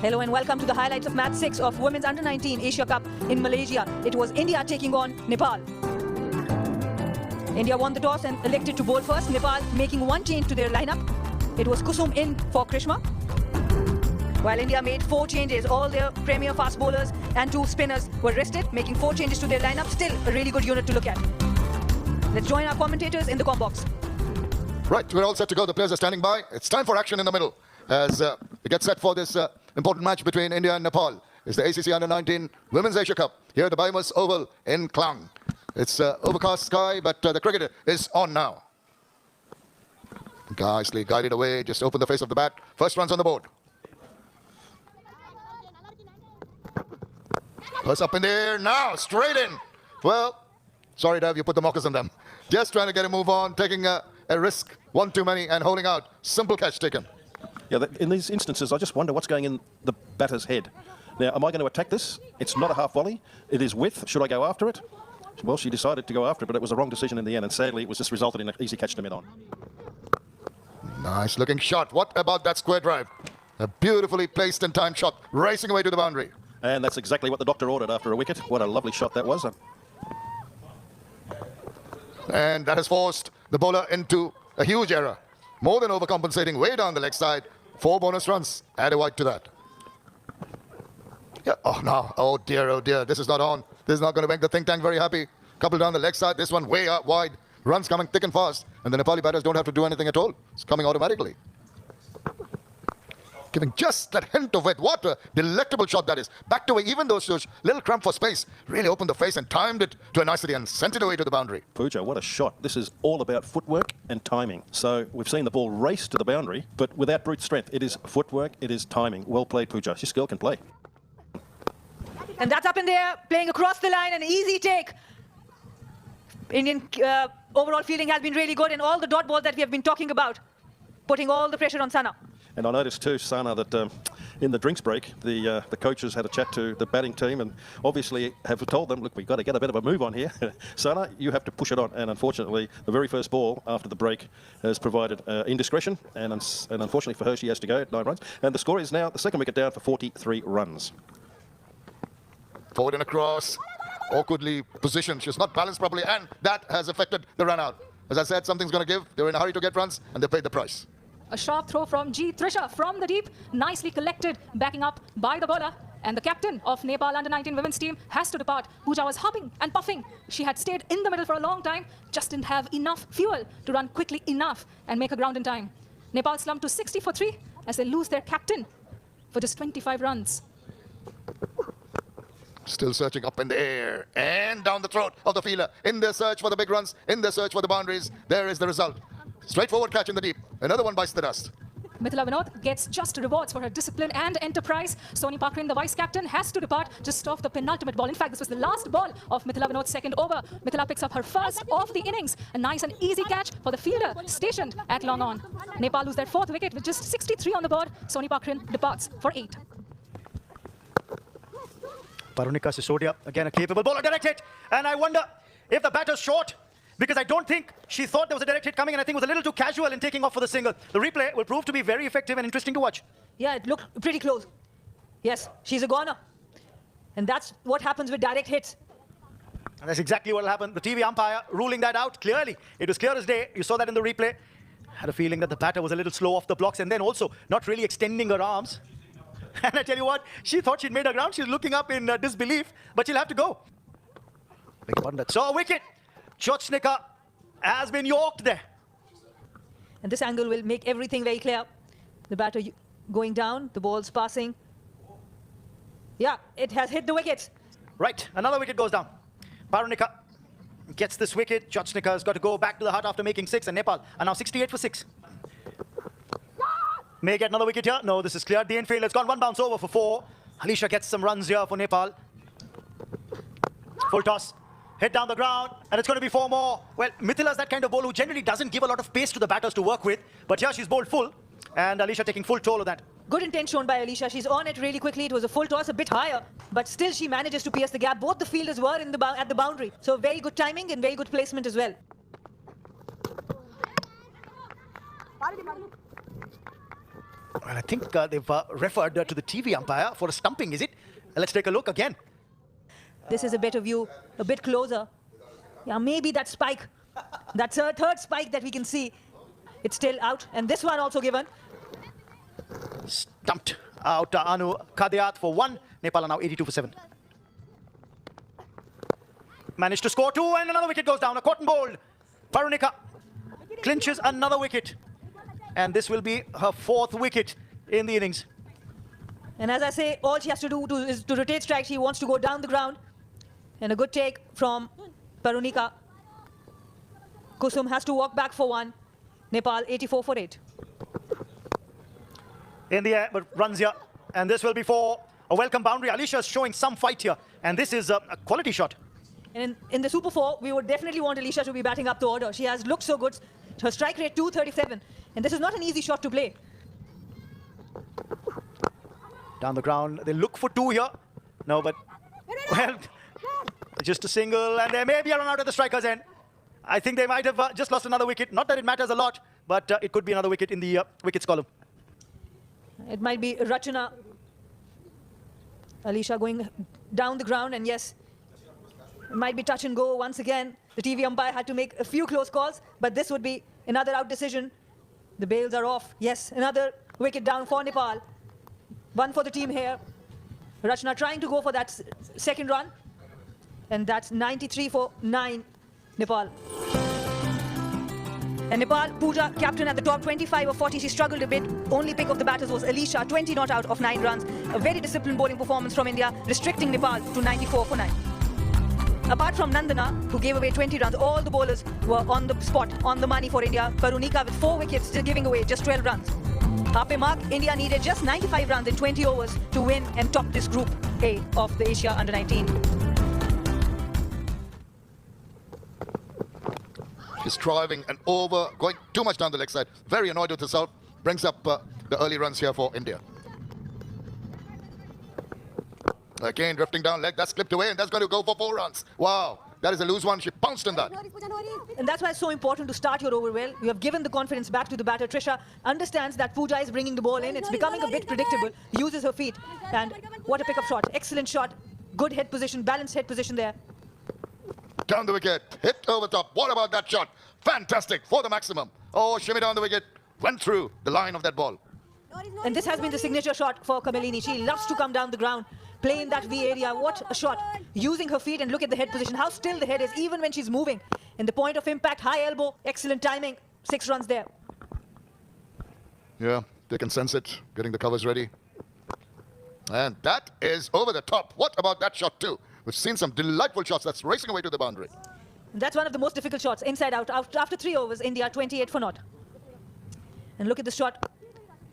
Hello and welcome to the highlights of Match 6 of Women's Under-19 Asia Cup in Malaysia. It was India taking on Nepal. India won the toss and elected to bowl first, Nepal making one change to their lineup. It was Kusum in for Krishma. While India made 4 changes, all their premier fast bowlers and 2 spinners were rested, making 4 changes to their lineup. Still a really good unit to look at. Let's join our commentators in the comm box. Right, we're all set to go. The players are standing by. It's time for action in the middle as we get set for this important match between India and Nepal. It's the ACC Under-19 Women's Asia Cup here at the Baimus Oval in Klang. It's overcast sky, but the cricket is on now. Nicely guided away, just open the face of the bat. First runs on the board. First up in the air, now straight in. Well, sorry Dev, you put the mockers on them. Just trying to get a move on, taking a risk, one too many, and holding out. Simple catch taken. Yeah, in these instances, I just wonder what's going in the batter's head. Now, am I going to attack this? It's not a half volley. It is width. Should I go after it? Well, she decided to go after it, but it was a wrong decision in the end, and sadly, it was just resulted in an easy catch to mid-on. Nice looking shot. What about that square drive? A beautifully placed and timed shot, racing away to the boundary. And that's exactly what the doctor ordered after a wicket. What a lovely shot that was. And that has forced the bowler into a huge error. More than overcompensating way down the leg side. 4 bonus runs. Add a wide to that. Yeah. Oh, no. Oh, dear, oh, dear. This is not on. This is not going to make the think tank very happy. Couple down the leg side. This one way out wide. Runs coming thick and fast. And the Nepali batters don't have to do anything at all. It's coming automatically. Giving just that hint of it. What a delectable shot that is. Backed away, even though those little cramp for space. Really opened the face and timed it to a nicety and sent it away to the boundary. Pooja, what a shot. This is all about footwork and timing. So we've seen the ball race to the boundary, but without brute strength. It is footwork, it is timing. Well played, Pooja. This girl can play. And that's up in there, playing across the line, an easy take. Indian overall fielding has been really good, and all the dot balls that we have been talking about, putting all the pressure on Sana. And I noticed too, Sana, that in the drinks break, the coaches had a chat to the batting team and obviously have told them, look, we've got to get a bit of a move on here. Sana, you have to push it on. And unfortunately, the very first ball after the break has provided indiscretion. And unfortunately for her, she has to go at 9 runs. And the score is now the second wicket down for 43 runs. Forward and across. Awkwardly positioned. She's not balanced properly. And that has affected the run out. As I said, something's going to give. They were in a hurry to get runs and they paid the price. A sharp throw from G. Trisha from the deep, nicely collected, backing up by the bowler. And the captain of Nepal Under-19 women's team has to depart. Pooja was hopping and puffing. She had stayed in the middle for a long time, just didn't have enough fuel to run quickly enough and make a ground in time. Nepal slumped to 60 for 3 as they lose their captain for just 25 runs. Still searching up in the air and down the throat of the fielder. In their search for the big runs, in their search for the boundaries. There is the result. Straightforward catch in the deep. Another one bites the dust. Mithila Vinod gets just rewards for her discipline and enterprise. Soni Pakrin, the vice-captain, has to depart just off the penultimate ball. In fact, this was the last ball of Mithila Vinod's second over. Mithila picks up her first of the innings. A nice and easy catch for the fielder stationed at long on. Nepal lose their 4th wicket with just 63 on the board. Soni Pakrin departs for 8. Parunika Sisodia, again a capable bowler, direct hit. And I wonder if the batter's short, because I don't think she thought there was a direct hit coming, and I think it was a little too casual in taking off for the single. The replay will prove to be very effective and interesting to watch. Yeah, it looked pretty close. Yes, she's a goner. And that's what happens with direct hits. And that's exactly what will happen. The TV umpire ruling that out clearly. It was clear as day. You saw that in the replay. Had a feeling that the batter was a little slow off the blocks and then also not really extending her arms. And I tell you what, she thought she'd made her ground. She's looking up in disbelief, but she'll have to go. So a wicket. Chochnika has been yorked there. And this angle will make everything very clear. The batter going down, the ball's passing. Yeah, it has hit the wicket. Right, another wicket goes down. Parunika gets this wicket. Chochnika has got to go back to the hut after making 6, and Nepal are now 68 for 6. May get another wicket here. No, this is cleared. The infield has gone 1 bounce over for 4. Alisha gets some runs here for Nepal. Full toss. Hit down the ground, and it's going to be 4 more. Well, Mithila's that kind of bowler who generally doesn't give a lot of pace to the batters to work with. But here she's bowled full, and Alisha taking full toll of that. Good intent shown by Alisha. She's on it really quickly. It was a full toss, a bit higher, but still she manages to pierce the gap. Both the fielders were in at the boundary. So very good timing and very good placement as well. Well, I think they've referred to the TV umpire for a stumping, is it? Let's take a look again. This is a better view, a bit closer. Yeah, maybe that spike, that's a third spike that we can see. It's still out, and this one also given. Stumped out Anu Kadiat for 1. Nepal are now 82 for 7. Managed to score 2, and another wicket goes down. A cotton bowled. Parunika clinches another wicket. And this will be her 4th wicket in the innings. And as I say, all she has to do is to rotate strike. She wants to go down the ground. And a good take from Parunika. Kusum has to walk back for 1. Nepal 84 for 8. In the air, but runs here. And this will be for a welcome boundary. Alisha is showing some fight here. And this is a quality shot. And in the Super 4, we would definitely want Alisha to be batting up the order. She has looked so good. Her strike rate 237. And this is not an easy shot to play. Down the ground. They look for 2 here. No, but well, just a single. And there may be a run out at the striker's end. I think they might have just lost another wicket. Not that it matters a lot, but it could be another wicket in the wickets column. It might be Rachana. Alisha going down the ground, and yes, it might be touch and go once again. The TV umpire had to make a few close calls, but this would be another out decision. The bails are off. Yes, another wicket down for Nepal. 1 for the team here. Rachana trying to go for that second run. And that's 93 for 9, Nepal. And Nepal, Pooja, captain at the top, 25 of 40. She struggled a bit. Only pick of the batters was Alisha, 20 not out of 9 runs. A very disciplined bowling performance from India, restricting Nepal to 94 for 9. Apart from Nandana, who gave away 20 runs, all the bowlers were on the spot, on the money for India. Parunika with 4 wickets, still giving away just 12 runs. Half mark, India needed just 95 runs in 20 overs to win and top this Group A of the Asia Under-19. She's driving and over, going too much down the leg side. Very annoyed with herself. Brings up the early runs here for India. Again, drifting down leg. That's clipped away, and that's going to go for 4 runs. Wow, that is a loose one. She pounced on that. And that's why it's so important to start your over well. You have given the confidence back to the batter. Trisha understands that Pooja is bringing the ball in. It's becoming a bit predictable. Uses her feet. And what a pickup shot. Excellent shot. Good head position, balanced head position there. Down the wicket, hit over top. What about that shot? Fantastic for the maximum. Oh, shimmy down the wicket. Went through the line of that ball. And this has been the signature shot for Kamalini. She loves to come down the ground, play in that V area. What a shot. Using her feet, and look at the head position. How still the head is, even when she's moving. In the point of impact, high elbow, excellent timing. 6 runs there. Yeah, they can sense it. Getting the covers ready. And that is over the top. What about that shot too? We've seen some delightful shots. That's racing away to the boundary. And that's one of the most difficult shots. Inside out. After 3 overs, India 28 for naught. And look at the shot.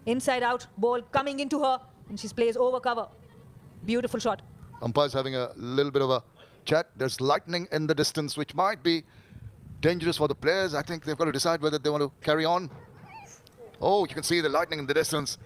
Inside out, ball coming into her, and she plays over cover. Beautiful shot. Umpire's having a little bit of a chat. There's lightning in the distance, which might be dangerous for the players. I think they've got to decide whether they want to carry on. Oh, you can see the lightning in the distance.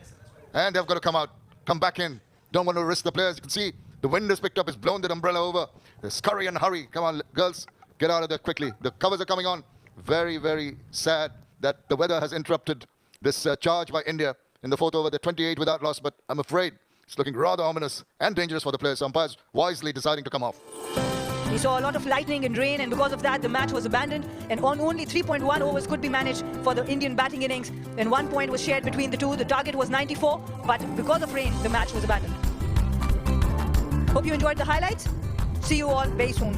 And they've got to come back in. Don't want to risk the players. You can see the wind has picked up. It's blown that umbrella over. They scurry and hurry. Come on, girls. Get out of there quickly. The covers are coming on. Very, very sad that the weather has interrupted this charge by India. In the 4th over, they're 28 without loss, but I'm afraid it's looking rather ominous and dangerous for the players. Umpires wisely deciding to come off. We saw a lot of lightning and rain, and because of that, the match was abandoned. And on only 3.1 overs could be managed for the Indian batting innings. And 1 point was shared between the two. The target was 94, but because of rain, the match was abandoned. Hope you enjoyed the highlights. See you all very soon.